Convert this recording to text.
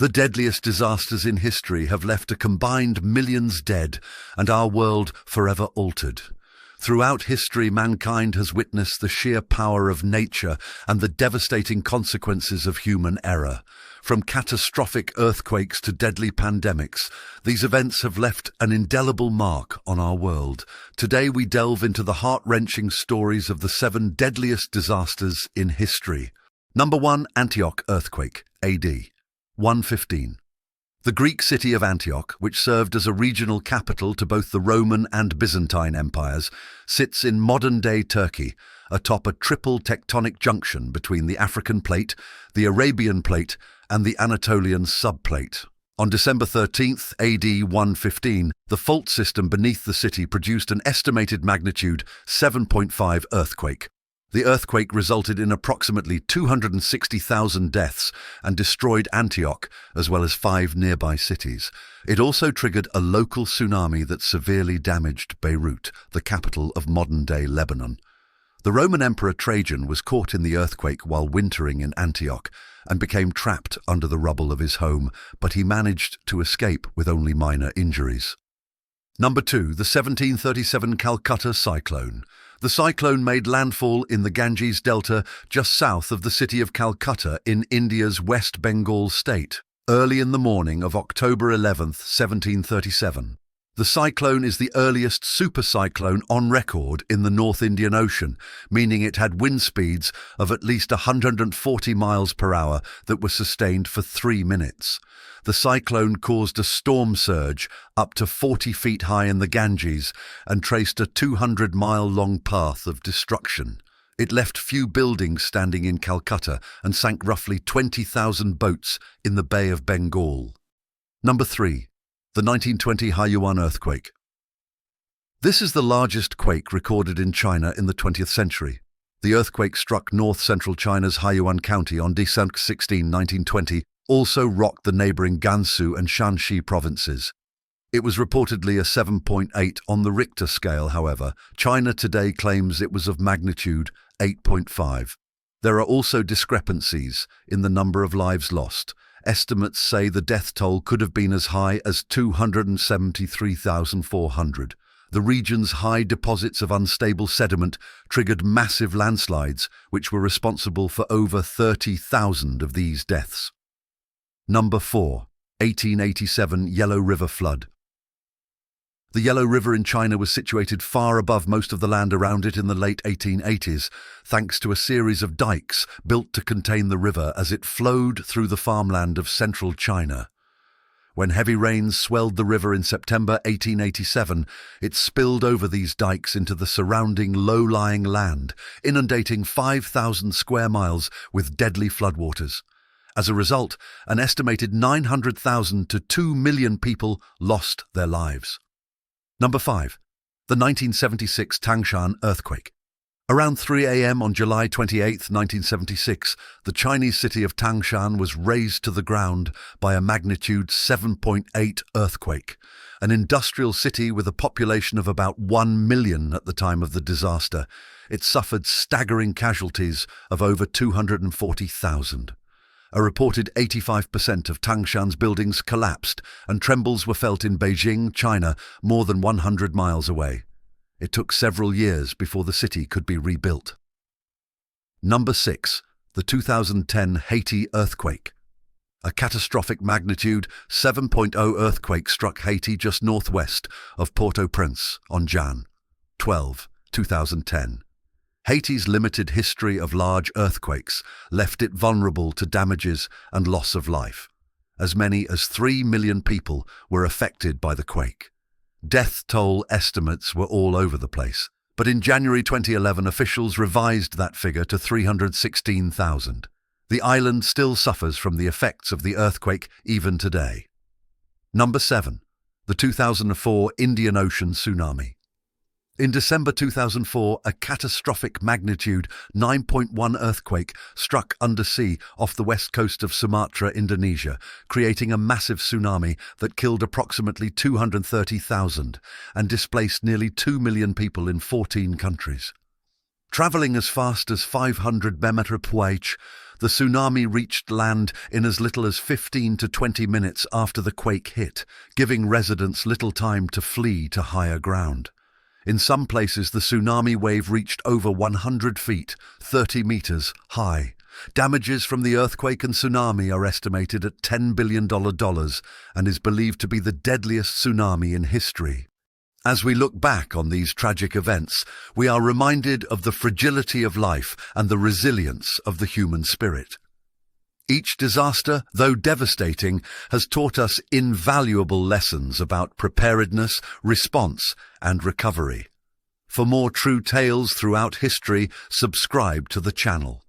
The deadliest disasters in history have left a combined millions dead and our world forever altered. Throughout history, mankind has witnessed the sheer power of nature and the devastating consequences of human error. From catastrophic earthquakes to deadly pandemics, these events have left an indelible mark on our world. Today we delve into the heart-wrenching stories of the 7 deadliest disasters in history. Number 1. Antioch earthquake, AD 115. The Greek city of Antioch, which served as a regional capital to both the Roman and Byzantine empires, sits in modern-day Turkey, atop a triple tectonic junction between the African plate, the Arabian plate, and the Anatolian subplate. On December 13th, AD 115, the fault system beneath the city produced an estimated magnitude 7.5 earthquake. The earthquake resulted in approximately 260,000 deaths and destroyed Antioch, as well as 5 nearby cities. It also triggered a local tsunami that severely damaged Beirut, the capital of modern-day Lebanon. The Roman Emperor Trajan was caught in the earthquake while wintering in Antioch and became trapped under the rubble of his home, but he managed to escape with only minor injuries. Number 2. The 1737 Calcutta cyclone. The cyclone made landfall in the Ganges Delta just south of the city of Calcutta in India's West Bengal state, early in the morning of October 11, 1737. The cyclone is the earliest supercyclone on record in the North Indian Ocean, meaning it had wind speeds of at least 140 miles per hour that were sustained for 3 minutes. The cyclone caused a storm surge up to 40 feet high in the Ganges and traced a 200-mile-long path of destruction. It left few buildings standing in Calcutta and sank roughly 20,000 boats in the Bay of Bengal. Number 3. The 1920 Haiyuan earthquake. This is the largest quake recorded in China in the 20th century. The earthquake struck north-central China's Haiyuan County on December 16, 1920, also rocked the neighboring Gansu and Shanxi provinces. It was reportedly a 7.8 on the Richter scale, however. China today claims it was of magnitude 8.5. There are also discrepancies in the number of lives lost. Estimates say the death toll could have been as high as 273,400. The region's high deposits of unstable sediment triggered massive landslides, which were responsible for over 30,000 of these deaths. Number 4. 1887 Yellow River flood. The Yellow River in China was situated far above most of the land around it in the late 1880s, thanks to a series of dikes built to contain the river as it flowed through the farmland of central China. When heavy rains swelled the river in September 1887, it spilled over these dikes into the surrounding low-lying land, inundating 5,000 square miles with deadly floodwaters. As a result, an estimated 900,000 to 2 million people lost their lives. Number 5. The 1976 Tangshan earthquake. Around 3 a.m. on July 28, 1976, the Chinese city of Tangshan was razed to the ground by a magnitude 7.8 earthquake. An industrial city with a population of about 1 million at the time of the disaster, it suffered staggering casualties of over 240,000. A reported 85% of Tangshan's buildings collapsed, and trembles were felt in Beijing, China, more than 100 miles away. It took several years before the city could be rebuilt. Number 6. The 2010 Haiti earthquake. A catastrophic magnitude 7.0 earthquake struck Haiti just northwest of Port-au-Prince on Jan 12, 2010. Haiti's limited history of large earthquakes left it vulnerable to damages and loss of life. As many as 3 million people were affected by the quake. Death toll estimates were all over the place, but in January 2011 officials revised that figure to 316,000. The island still suffers from the effects of the earthquake even today. Number 7. The 2004 Indian Ocean tsunami. In December 2004, a catastrophic magnitude 9.1 earthquake struck undersea off the west coast of Sumatra, Indonesia, creating a massive tsunami that killed approximately 230,000 and displaced nearly 2 million people in 14 countries. Traveling as fast as 500 km/h, the tsunami reached land in as little as 15 to 20 minutes after the quake hit, giving residents little time to flee to higher ground. In some places, the tsunami wave reached over 100 feet, 30 meters high. Damages from the earthquake and tsunami are estimated at $10 billion and is believed to be the deadliest tsunami in history. As we look back on these tragic events, we are reminded of the fragility of life and the resilience of the human spirit. Each disaster, though devastating, has taught us invaluable lessons about preparedness, response, and recovery. For more true tales throughout history, subscribe to the channel.